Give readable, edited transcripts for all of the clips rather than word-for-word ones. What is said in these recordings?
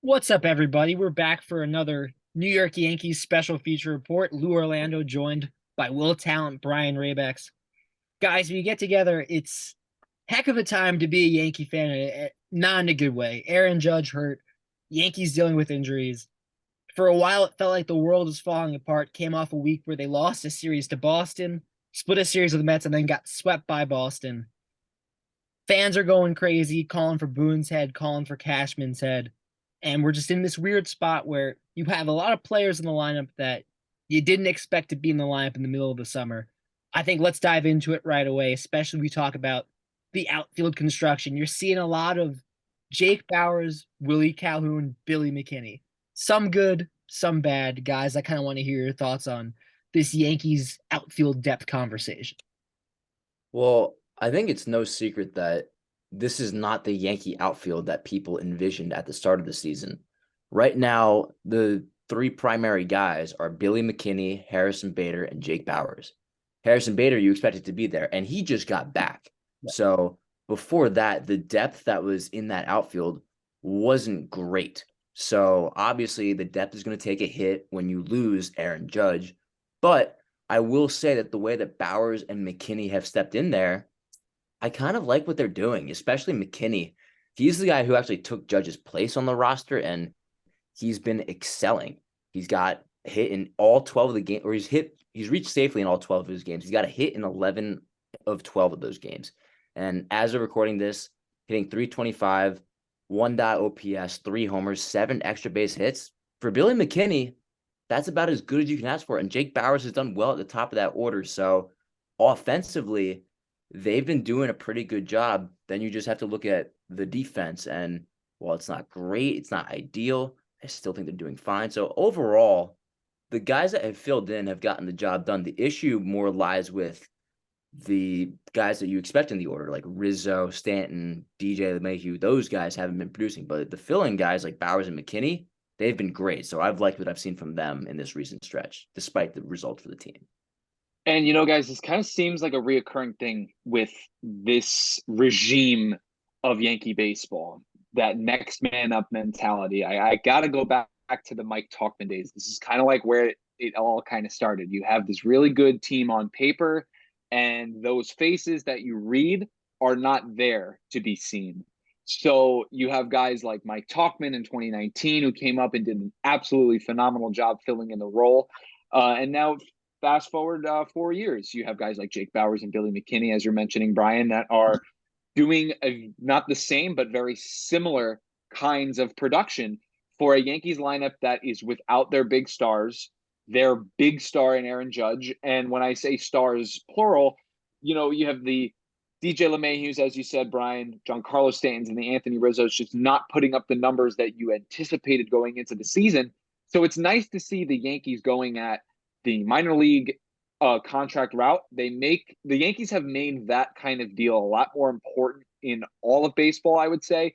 What's up, everybody? We're back for another New York Yankees special feature report. Lou Orlando joined by Will Tallant, Brian Rabacs. Guys, when you get together, it's heck of a time to be a Yankee fan, not in a good way. Aaron Judge hurt, Yankees dealing with injuries. For a while, it felt like the world was falling apart. Came off a week where they lost a series to Boston, split a series with the Mets, and then got swept by Boston. Fans are going crazy, calling for Boone's head, calling for Cashman's head. And we're just in this weird spot where you have a lot of players in the lineup that you didn't expect to be in the lineup in the middle of the summer. I think let's dive into it right away, especially we talk about the outfield construction. You're seeing a lot of Jake Bauers, Willie Calhoun, Billy McKinney. Some good, some bad. Guys, I kind of want to hear your thoughts on this Yankees outfield depth conversation. Well, I think it's no secret that this is not the Yankee outfield that people envisioned at the start of the season. Right now, the three primary guys are Billy McKinney, Harrison Bader, and Jake Bauers. Harrison Bader, you expected to be there, and he just got back. So before that, the depth that was in that outfield wasn't great. So obviously, the depth is going to take a hit when you lose Aaron Judge. But I will say that the way that Bauers and McKinney have stepped in there, I kind of like what they're doing, especially McKinney. He's the guy who actually took Judge's place on the roster, and he's been excelling. He's got hit in all 12 of the games, or he's reached safely in all 12 of his games. He's got a hit in 11 of 12 of those games. And as of recording this, hitting 325, 1 OPS, 3 homers, 7 extra base hits. For Billy McKinney, that's about as good as you can ask for. And Jake Bauers has done well at the top of that order. So offensively, they've been doing a pretty good job. Then you just have to look at the defense. And while it's not great, it's not ideal, I still think they're doing fine. So overall, the guys that have filled in have gotten the job done. The issue more lies with the guys that you expect in the order, like Rizzo, Stanton, DJ LeMahieu. Those guys haven't been producing. But the fill-in guys like Bauers and McKinney, they've been great. So I've liked what I've seen from them in this recent stretch, despite the result for the team. And guys, this kind of seems like a reoccurring thing with this regime of Yankee baseball, that next man up mentality. I got to go back to the Mike Talkman days. This is kind of like where it all kind of started. You have this really good team on paper, and those faces that you read are not there to be seen. So you have guys like Mike Talkman in 2019 who came up and did an absolutely phenomenal job filling in the role. And now fast forward 4 years, you have guys like Jake Bauers and Billy McKinney, as you're mentioning, Brian, that are doing not the same, but very similar kinds of production for a Yankees lineup that is without their big stars, their big star in Aaron Judge. And when I say stars, plural, you have the DJ LeMahieu's, as you said, Brian, Giancarlo Stanton's, and the Anthony Rizzo's just not putting up the numbers that you anticipated going into the season. So it's nice to see the Yankees going at the minor league contract route. The Yankees have made that kind of deal a lot more important in all of baseball, I would say.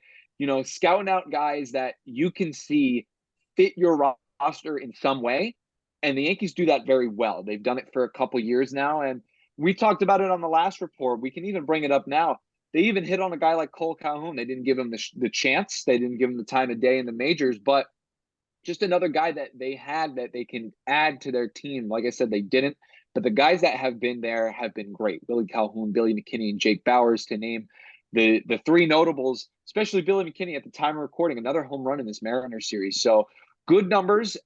Scouting out guys that you can see fit your roster in some way. And the Yankees do that very well. They've done it for a couple years now. And we talked about it on the last report. We can even bring it up now. They even hit on a guy like Cole Calhoun. They didn't give him the chance. They didn't give him the time of day in the majors, but just another guy that they had that they can add to their team. Like I said, they didn't, but the guys that have been there have been great. Willie Calhoun, Billy McKinney, and Jake Bauers, to name the three notables, especially Billy McKinney at the time of recording, another home run in this Mariners series. So good numbers.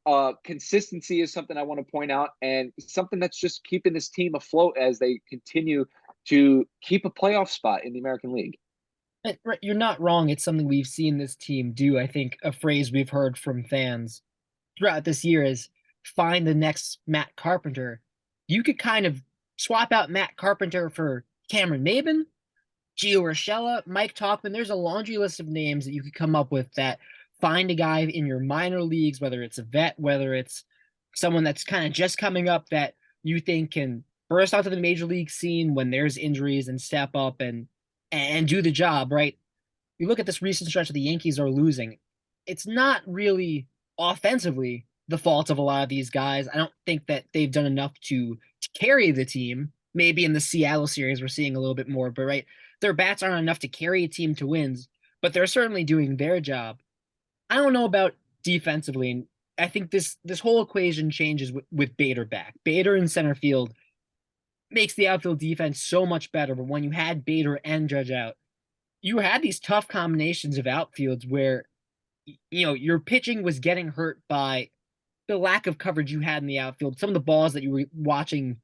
Consistency is something I want to point out, and something that's just keeping this team afloat as they continue to keep a playoff spot in the American League. You're not wrong. It's something we've seen this team do. I think a phrase we've heard from fans throughout this year is find the next Matt Carpenter. You could kind of swap out Matt Carpenter for Cameron Maybin, Gio Urshela, Mike Talkman. There's a laundry list of names that you could come up with that find a guy in your minor leagues, whether it's a vet, whether it's someone that's kind of just coming up that you think can burst onto the major league scene when there's injuries and step up and do the job, right? You look at this recent stretch that the Yankees are losing. It's not really offensively the fault of a lot of these guys. I don't think that they've done enough to carry the team. Maybe in the Seattle series we're seeing a little bit more, but right, their bats aren't enough to carry a team to wins, but they're certainly doing their job. I don't know about defensively, and I think this whole equation changes with Bader back. Bader in center field makes the outfield defense so much better. But when you had Bader and Judge out, you had these tough combinations of outfields where your pitching was getting hurt by the lack of coverage you had in the outfield. Some of the balls that you were watching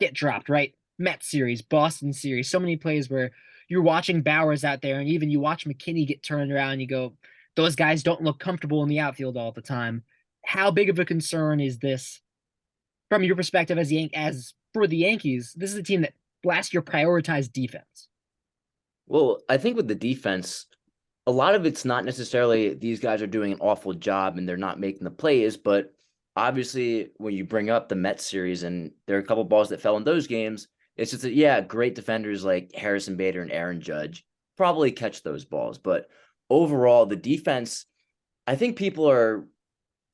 get dropped, right? Mets series, Boston series, so many plays where you're watching Bauers out there, and even you watch McKinney get turned around, and you go, those guys don't look comfortable in the outfield all the time. How big of a concern is this from your perspective as for the Yankees? This is a team that last year prioritized defense. Well, I think with the defense, a lot of it's not necessarily these guys are doing an awful job and they're not making the plays, but obviously when you bring up the Mets series and there are a couple balls that fell in those games, it's just that, yeah, great defenders like Harrison Bader and Aaron Judge probably catch those balls. But overall, the defense, I think people are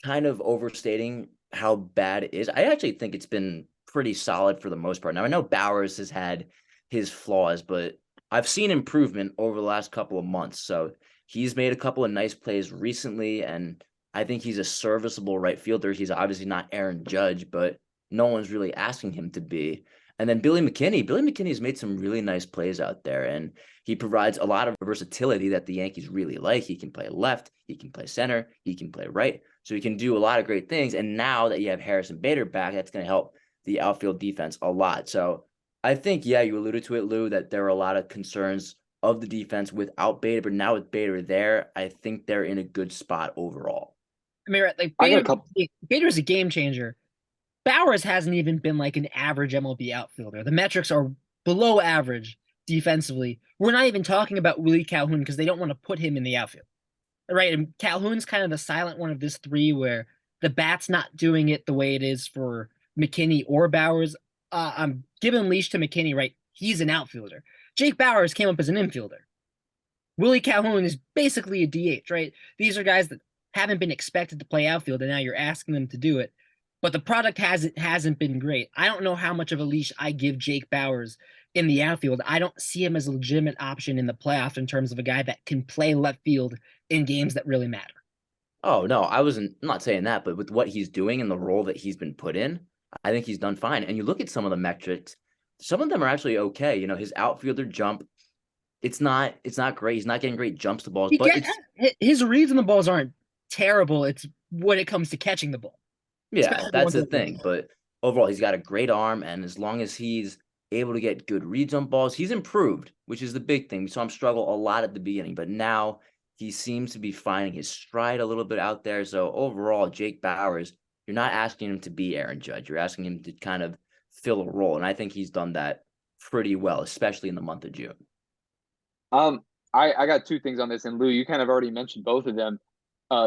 kind of overstating how bad it is. I actually think it's been pretty solid for the most part. Now, I know Bauers has had his flaws, but I've seen improvement over the last couple of months. So he's made a couple of nice plays recently, and I think he's a serviceable right fielder. He's obviously not Aaron Judge, but no one's really asking him to be. And then Billy McKinney's made some really nice plays out there, and he provides a lot of versatility that the Yankees really like. He can play left, he can play center, he can play right. So he can do a lot of great things. And now that you have Harrison Bader back, that's going to help the outfield defense a lot. So I think, yeah, you alluded to it, Lou, that there are a lot of concerns of the defense without Bader, but now with Bader there, I think they're in a good spot overall. I mean, right, like I got a couple. Bader's a game changer. Bauers hasn't even been like an average MLB outfielder. The metrics are below average defensively. We're not even talking about Willie Calhoun because they don't want to put him in the outfield. Right. And Calhoun's kind of the silent one of this three where the bat's not doing it the way it is for McKinney or Bauers. I'm giving leash to McKinney, right? He's an outfielder. Jake Bauers came up as an infielder. Willie Calhoun is basically a DH, right? These are guys that haven't been expected to play outfield, and now you're asking them to do it. But the product hasn't been great. I don't know how much of a leash I give Jake Bauers in the outfield. I don't see him as a legitimate option in the playoffs in terms of a guy that can play left field in games that really matter. Oh, no, I'm not saying that, but with what he's doing and the role that he's been put in, I think he's done fine. And you look at some of the metrics, some of them are actually okay. His outfielder jump, it's not great. He's not getting great jumps to balls, but His reads on the balls aren't terrible. It's when it comes to catching the ball. yeah, that's the thing. But overall, he's got a great arm, and as long as he's able to get good reads on balls, he's improved, which is the big thing. We saw him struggle a lot at the beginning, but now he seems to be finding his stride a little bit out there. So overall, Jake Bauers, you're not asking him to be Aaron Judge. You're asking him to kind of fill a role, and I think he's done that pretty well, especially in the month of June. I got two things on this, and Lou, you kind of already mentioned both of them.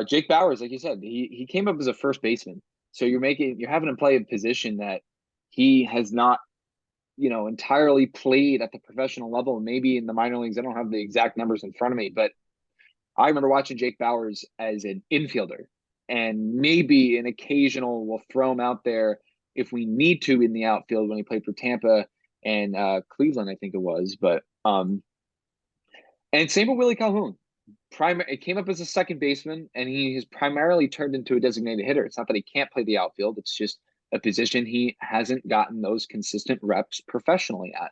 Jake Bauers, like you said, he came up as a first baseman. So you're having him play a position that he has not, entirely played at the professional level. Maybe in the minor leagues, I don't have the exact numbers in front of me, but I remember watching Jake Bauers as an infielder, and maybe an occasional we'll throw him out there if we need to in the outfield when he played for Tampa and Cleveland, I think it was. But and same with Willie Calhoun. It came up as a second baseman, and he has primarily turned into a designated hitter. It's not that he can't play the outfield; it's just a position he hasn't gotten those consistent reps professionally at.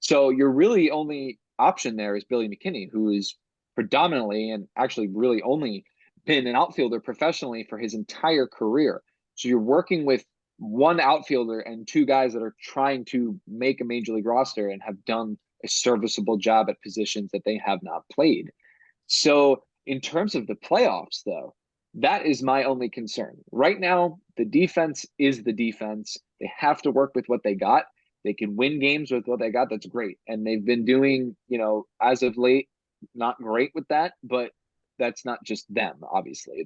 So your really only option there is Billy McKinney, who is predominantly and actually really only been an outfielder professionally for his entire career. So you're working with one outfielder and two guys that are trying to make a major league roster and have done a serviceable job at positions that they have not played. So in terms of the playoffs, though, that is my only concern. Right now, the defense is the defense. They have to work with what they got. They can win games with what they got. That's great. And they've been doing, as of late, not great with that, but that's not just them, obviously.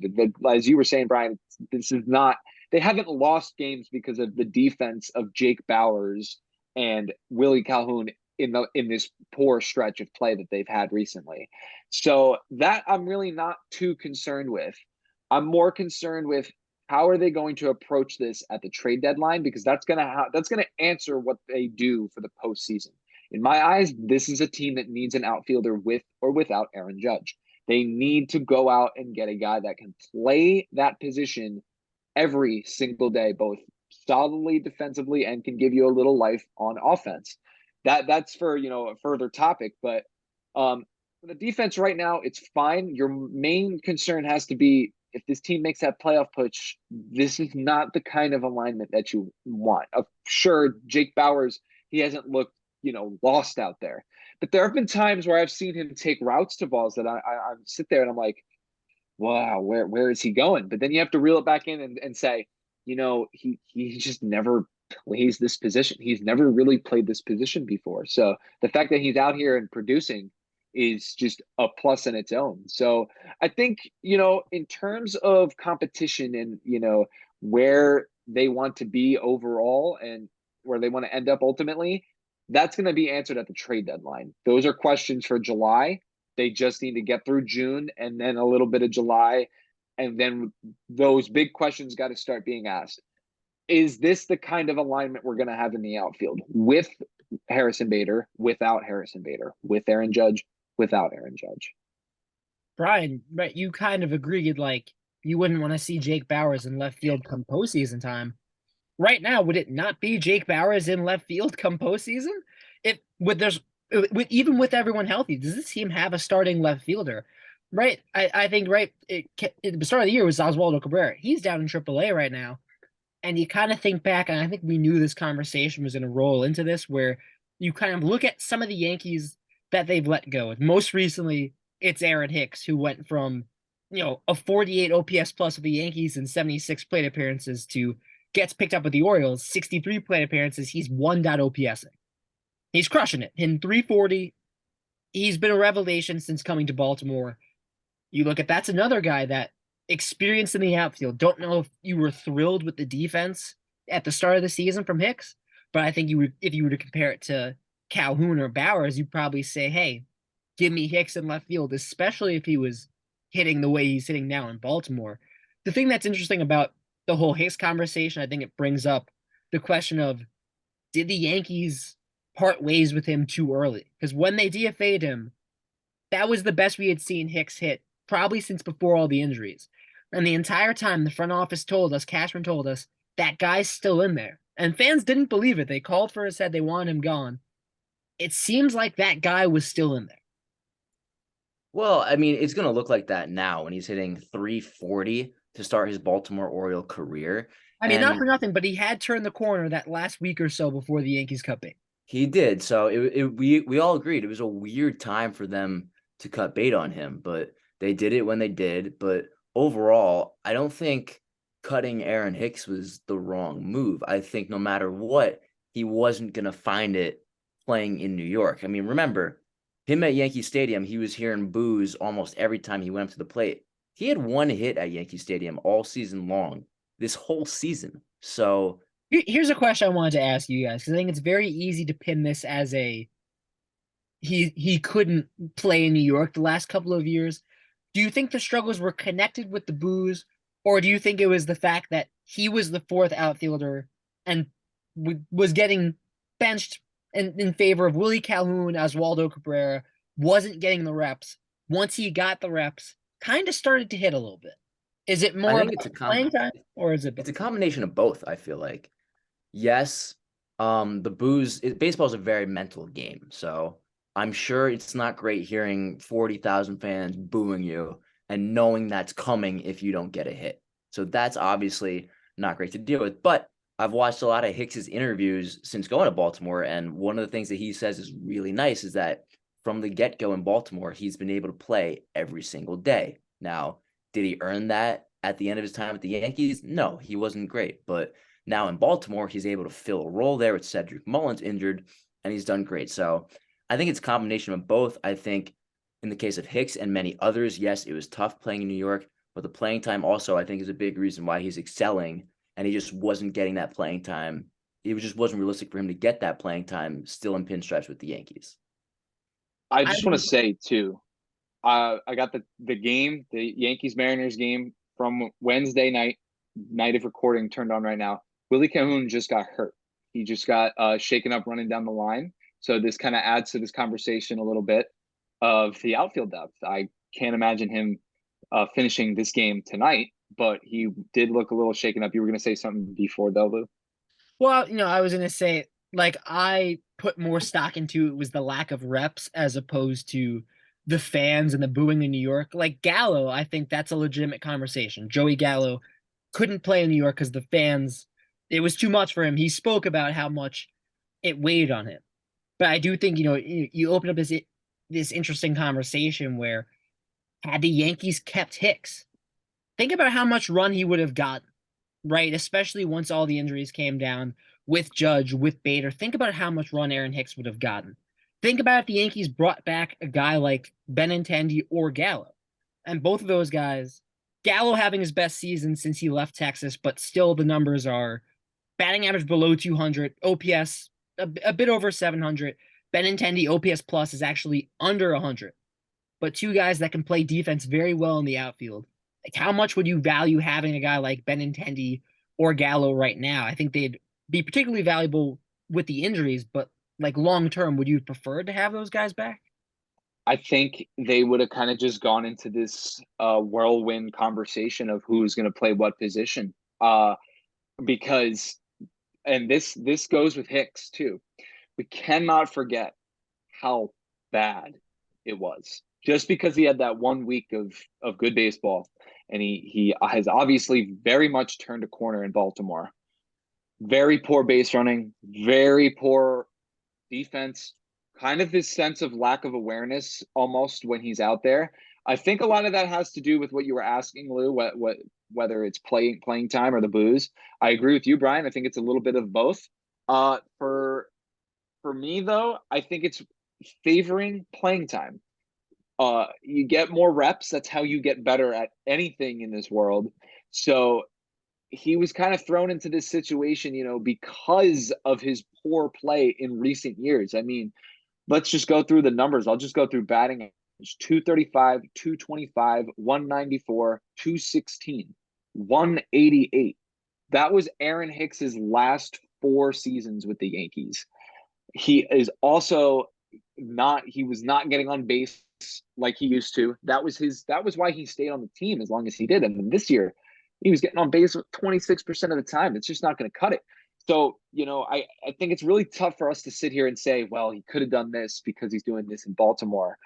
As you were saying, Brian, they haven't lost games because of the defense of Jake Bauers and Willie Calhoun in this poor stretch of play that they've had recently. So that I'm really not too concerned with. I'm more concerned with how are they going to approach this at the trade deadline, because that's going to answer what they do for the postseason. In my eyes, this is a team that needs an outfielder with or without Aaron Judge. They need to go out and get a guy that can play that position every single day, both solidly defensively and can give you a little life on offense. That's for a further topic, but for the defense right now, it's fine. Your main concern has to be if this team makes that playoff push, this is not the kind of alignment that you want. Sure, Jake Bauers, he hasn't looked lost out there, but there have been times where I've seen him take routes to balls that I sit there and I'm like, wow, where is he going? But then you have to reel it back in and say, he just never plays this position. He's never really played this position before. So the fact that he's out here and producing is just a plus in its own. So I think, in terms of competition and, where they want to be overall and where they want to end up ultimately, that's going to be answered at the trade deadline. Those are questions for July. They just need to get through June and then a little bit of July. And then those big questions got to start being asked. Is this the kind of alignment we're going to have in the outfield with Harrison Bader, without Harrison Bader, with Aaron Judge, without Aaron Judge? Brian, right, you kind of agreed like you wouldn't want to see Jake Bauers in left field come postseason time. Right now, would it not be Jake Bauers in left field come postseason? Even with everyone healthy, does this team have a starting left fielder? Right, I think at the start of the year was Oswaldo Cabrera. He's down in AAA right now, and you kind of think back, and I think we knew this conversation was going to roll into this, where you kind of look at some of the Yankees that they've let go. Most recently, it's Aaron Hicks, who went from a 48 OPS plus with the Yankees and 76 plate appearances to gets picked up with the Orioles, 63 plate appearances. He's 1.OPSing. He's crushing it. In 340, he's been a revelation since coming to Baltimore. You look at that's another guy that experienced in the outfield. Don't know if you were thrilled with the defense at the start of the season from Hicks, but I think if you were to compare it to Calhoun or Bauers, you'd probably say, hey, give me Hicks in left field, especially if he was hitting the way he's hitting now in Baltimore. The thing that's interesting about the whole Hicks conversation, I think it brings up the question of, did the Yankees part ways with him too early? Because when they DFA'd him, that was the best we had seen Hicks hit probably since before all the injuries. And the entire time the front office told us, Cashman told us, that guy's still in there. And fans didn't believe it. They called for his head. They wanted him gone. It seems like that guy was still in there. Well, I mean, it's going to look like that now when he's hitting 340 to start his Baltimore Oriole career. I mean, not for nothing, but he had turned the corner that last week or so before the Yankees cut bait. He did. So we all agreed it was a weird time for them to cut bait on him, but they did it when they did. But overall, I don't think cutting Aaron Hicks was the wrong move. I think no matter what, he wasn't going to find it playing in New York. I mean, remember, him at Yankee Stadium, he was hearing boos almost every time he went up to the plate. He had one hit at Yankee Stadium all season long, this whole season. So here's a question I wanted to ask you guys, because I think it's very easy to pin this as he couldn't play in New York the last couple of years. Do you think the struggles were connected with the boos, or do you think it was the fact that he was the fourth outfielder and was getting benched in favor of Willie Calhoun, Oswaldo Cabrera, wasn't getting the reps? Once he got the reps, kind of started to hit a little bit. Is it more about playing time, or is it both? It's a combination of both, I feel like. Yes, the boos, baseball is a very mental game, so I'm sure it's not great hearing 40,000 fans booing you and knowing that's coming if you don't get a hit. So that's obviously not great to deal with. But I've watched a lot of Hicks's interviews since going to Baltimore, and one of the things that he says is really nice is that from the get-go in Baltimore, he's been able to play every single day. Now, did he earn that at the end of his time with the Yankees? No, he wasn't great. But now in Baltimore, he's able to fill a role there with Cedric Mullins injured, and he's done great. So I think it's a combination of both. I think in the case of Hicks and many others, yes, it was tough playing in New York, but the playing time also, I think, is a big reason why he's excelling, and he just wasn't getting that playing time. It just wasn't realistic for him to get that playing time still in pinstripes with the Yankees. I just want to say, too, I got the game, the Yankees-Mariners game from Wednesday night of recording turned on right now. Willie Calhoun just got hurt. He just got shaken up running down the line. So this kind of adds to this conversation a little bit of the outfield depth. I can't imagine him finishing this game tonight, but he did look a little shaken up. You were going to say something before, though, Lou? Well, I was gonna say, like, I put more stock into it was the lack of reps as opposed to the fans and the booing in New York. Like Gallo, I think that's a legitimate conversation. Joey Gallo couldn't play in New York because the fans, it was too much for him. He spoke about how much it weighed on him. But I do think, you open up this interesting conversation where had the Yankees kept Hicks, think about how much run he would have gotten, right? Especially once all the injuries came down with Judge, with Bader. Think about how much run Aaron Hicks would have gotten. Think about if the Yankees brought back a guy like Benintendi or Gallo. And both of those guys, Gallo having his best season since he left Texas, but still the numbers are batting average below 200, OPS a bit over 700. Benintendi OPS plus is actually under 100. But two guys that can play defense very well in the outfield. Like, how much would you value having a guy like Benintendi or Gallo right now? I think they'd be particularly valuable with the injuries, but like long term, would you prefer to have those guys back? I think they would have kind of just gone into this whirlwind conversation of who's going to play what position. Because, and this goes with Hicks too. We cannot forget how bad it was. Just because he had that 1 week of good baseball, and he has obviously very much turned a corner in Baltimore. Very poor base running, very poor defense, kind of his sense of lack of awareness almost when he's out there. I think a lot of that has to do with what you were asking, Lou, whether it's playing time or the booze. I agree with you, Brian. I think it's a little bit of both. For me though, I think it's favoring playing time. You get more reps. That's how you get better at anything in this world. So he was kind of thrown into this situation, because of his poor play in recent years. I mean, let's just go through the numbers. I'll just go through batting average: 235, 225, 194, 216, 188. That was Aaron Hicks's last 4 seasons with the Yankees. He is also he was not getting on base like he used to. That was why he stayed on the team as long as he did. And then this year, he was getting on base 26% of the time. It's just not going to cut it. So, I think it's really tough for us to sit here and say, well, he could have done this because he's doing this in Baltimore.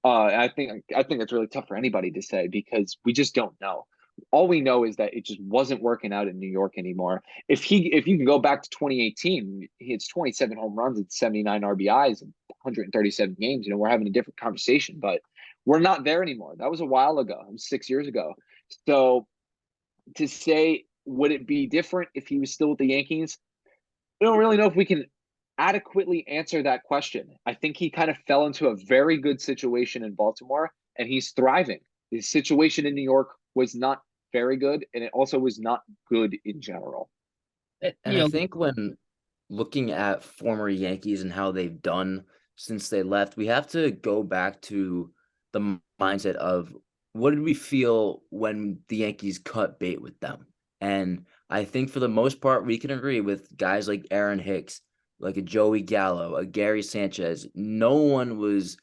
I think it's really tough for anybody to say because we just don't know. All we know is that it just wasn't working out in New York anymore. If you can go back to 2018, he hits 27 home runs and 79 RBIs and 137 games. We're having a different conversation, but we're not there anymore. That was a while ago. It was 6 years ago. So to say, would it be different if he was still with the Yankees? I don't really know if we can adequately answer that question. I think he kind of fell into a very good situation in Baltimore, and he's thriving. His situation in New York was not very good, and it also was not good in general. And I think when looking at former Yankees and how they've done since they left, we have to go back to the mindset of what did we feel when the Yankees cut bait with them? And I think for the most part, we can agree with guys like Aaron Hicks, like a Joey Gallo, a Gary Sanchez. No one was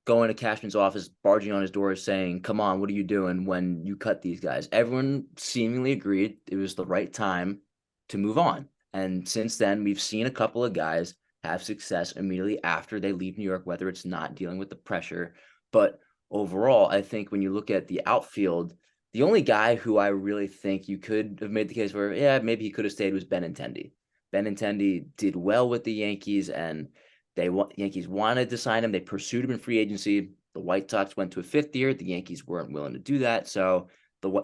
going to Cashman's office, barging on his door saying, come on, what are you doing when you cut these guys? Everyone seemingly agreed it was the right time to move on. And since then, we've seen a couple of guys have success immediately after they leave New York, whether it's not dealing with the pressure. But overall, I think when you look at the outfield, the only guy who I really think you could have made the case where, yeah, maybe he could have stayed was Benintendi. Benintendi did well with the Yankees, and Yankees wanted to sign him. They pursued him in free agency. The White Sox went to a 5th year. The Yankees weren't willing to do that, so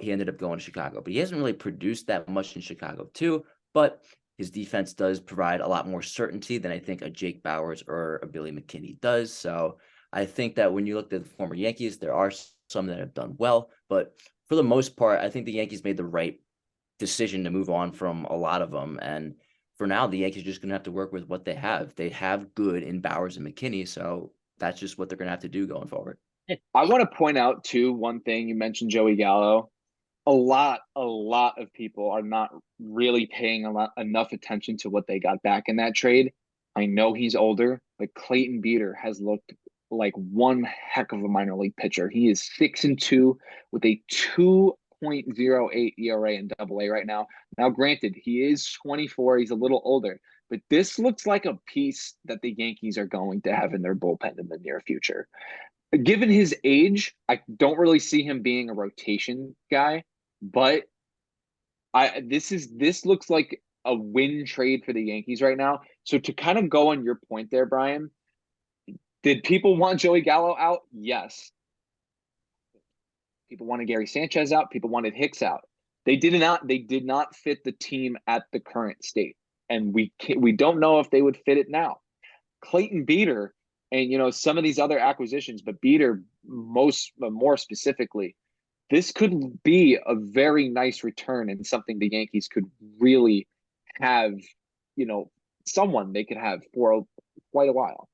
he ended up going to Chicago. But he hasn't really produced that much in Chicago too. But his defense does provide a lot more certainty than I think a Jake Bauers or a Billy McKinney does. So I think that when you look at the former Yankees, there are some that have done well, but for the most part, I think the Yankees made the right decision to move on from a lot of them. And for now, the Yankees are just going to have to work with what they have. They have good in Bauers and McKinney, so that's just what they're going to have to do going forward. I want to point out, too, one thing. You mentioned Joey Gallo. A lot of people are not really paying enough attention to what they got back in that trade. I know he's older, but Clayton Beeter has looked like one heck of a minor league pitcher. He is 6-2 with a 2.08 ERA in Double-A right now. Now, granted, he is 24. He's a little older, but this looks like a piece that the Yankees are going to have in their bullpen in the near future. Given his age, I don't really see him being a rotation guy, but this looks like a win trade for the Yankees right now. So to kind of go on your point there, Brian, did people want Joey Gallo out? Yes. People wanted Gary Sanchez out. People wanted Hicks out. They did not fit the team at the current state, and we don't know if they would fit it now. Clayton Beeter and some of these other acquisitions, but Beeter more specifically, this could be a very nice return and something the Yankees could really have, someone they could have for quite a while.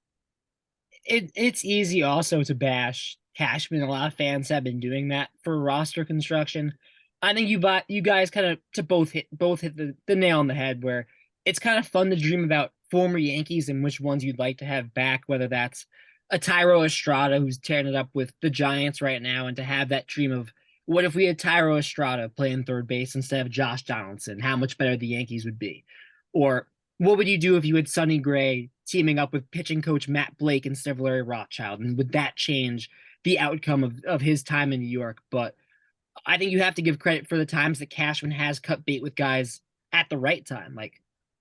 It's easy also to bash Cashman. A lot of fans have been doing that for roster construction. I think you guys kind of to both hit the nail on the head, where it's kind of fun to dream about former Yankees and which ones you'd like to have back, whether that's a Tyro Estrada who's tearing it up with the Giants right now, and to have that dream of what if we had Tyro Estrada playing third base instead of Josh Donaldson, how much better the Yankees would be. Or what would you do if you had Sonny Gray teaming up with pitching coach Matt Blake instead of Larry Rothschild? And would that change the outcome of his time in New York? But I think you have to give credit for the times that Cashman has cut bait with guys at the right time. Like,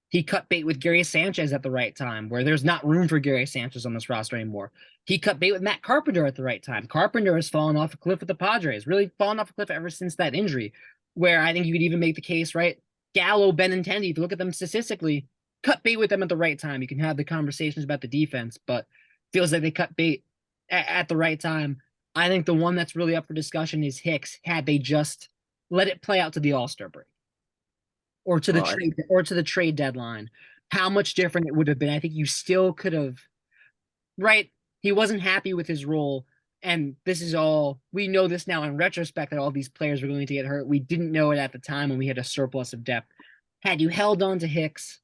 he cut bait with Gary Sanchez at the right time, where there's not room for Gary Sanchez on this roster anymore. He cut bait with Matt Carpenter at the right time. Carpenter has fallen off a cliff with the Padres, really fallen off a cliff ever since that injury, where I think you could even make the case, right? Gallo, Benintendi, if you look at them statistically, cut bait with them at the right time. You can have the conversations about the defense, but feels like they cut bait at the right time. I think the one that's really up for discussion is Hicks, had they just let it play out to the All-Star break or to the trade deadline. How much different it would have been. I think you still could have, right? He wasn't happy with his role, and this is all we know this now in retrospect, that all these players were going to get hurt. We didn't know it at the time when we had a surplus of depth. Had you held on to Hicks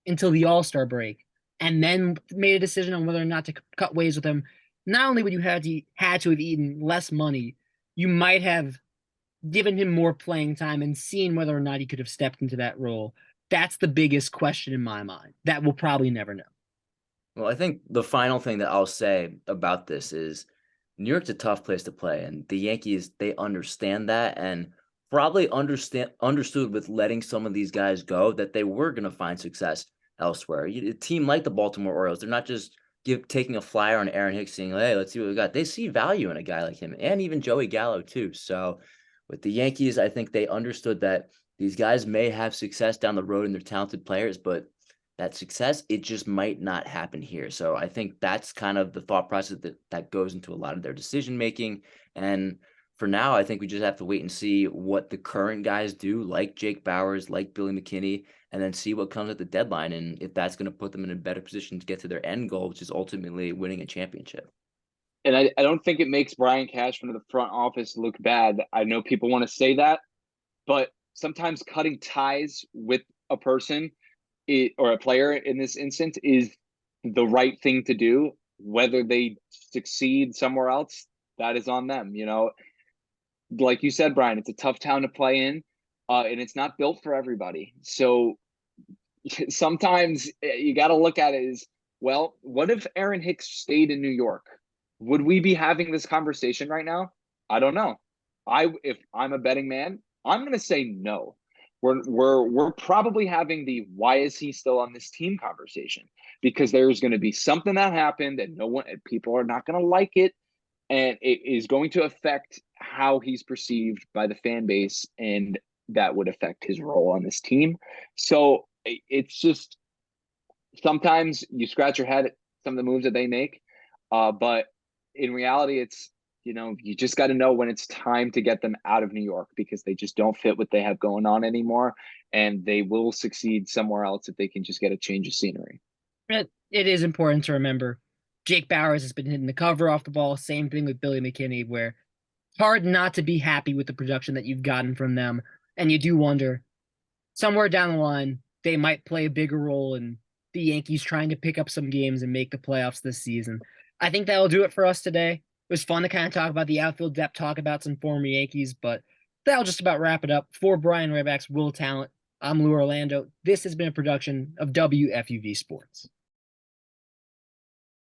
until the All-Star break and then made a decision on whether or not to cut ways with him, not only would you had to have eaten less money, you might have given him more playing time and seen whether or not he could have stepped into that role. That's the biggest question in my mind that we'll probably never know. Well, I think the final thing that I'll say about this is New York's a tough place to play, and the Yankees, they understand that, and probably understood with letting some of these guys go that they were going to find success elsewhere. A team like the Baltimore Orioles, they're not just taking a flyer on Aaron Hicks, saying, hey, let's see what we got. They see value in a guy like him, and even Joey Gallo too. So with the Yankees, I think they understood that these guys may have success down the road and they're talented players, but that success, it just might not happen here. So I think that's kind of the thought process that goes into a lot of their decision making. And for now, I think we just have to wait and see what the current guys do, like Jake Bauers, like Billy McKinney, and then see what comes at the deadline, and if that's going to put them in a better position to get to their end goal, which is ultimately winning a championship. And I don't think it makes Brian Cashman of the front office look bad. I know people want to say that, but sometimes cutting ties with a person or a player in this instance is the right thing to do. Whether they succeed somewhere else, that is on them. Like you said, Brian, it's a tough town to play in, and it's not built for everybody. So sometimes you got to look at it as, well, what if Aaron Hicks stayed in New York? Would we be having this conversation right now? I don't know. If I'm a betting man, I'm going to say no. We're probably having the why is he still on this team conversation, because there's going to be something that happened and people are not going to like it, and it is going to affect how he's perceived by the fan base, and that would affect his role on this team. So it's just sometimes you scratch your head at some of the moves that they make, but in reality, it's you just got to know when it's time to get them out of New York, because they just don't fit what they have going on anymore, and they will succeed somewhere else if they can just get a change of scenery. It is important to remember Jake Bauers has been hitting the cover off the ball. Same thing with Billy McKinney, where it's hard not to be happy with the production that you've gotten from them. And you do wonder, somewhere down the line, they might play a bigger role in the Yankees trying to pick up some games and make the playoffs this season. I think that'll do it for us today. It was fun to kind of talk about the outfield depth, talk about some former Yankees, but that'll just about wrap it up. For Brian Rabacs, Will Tallant, I'm Lou Orlando. This has been a production of WFUV Sports.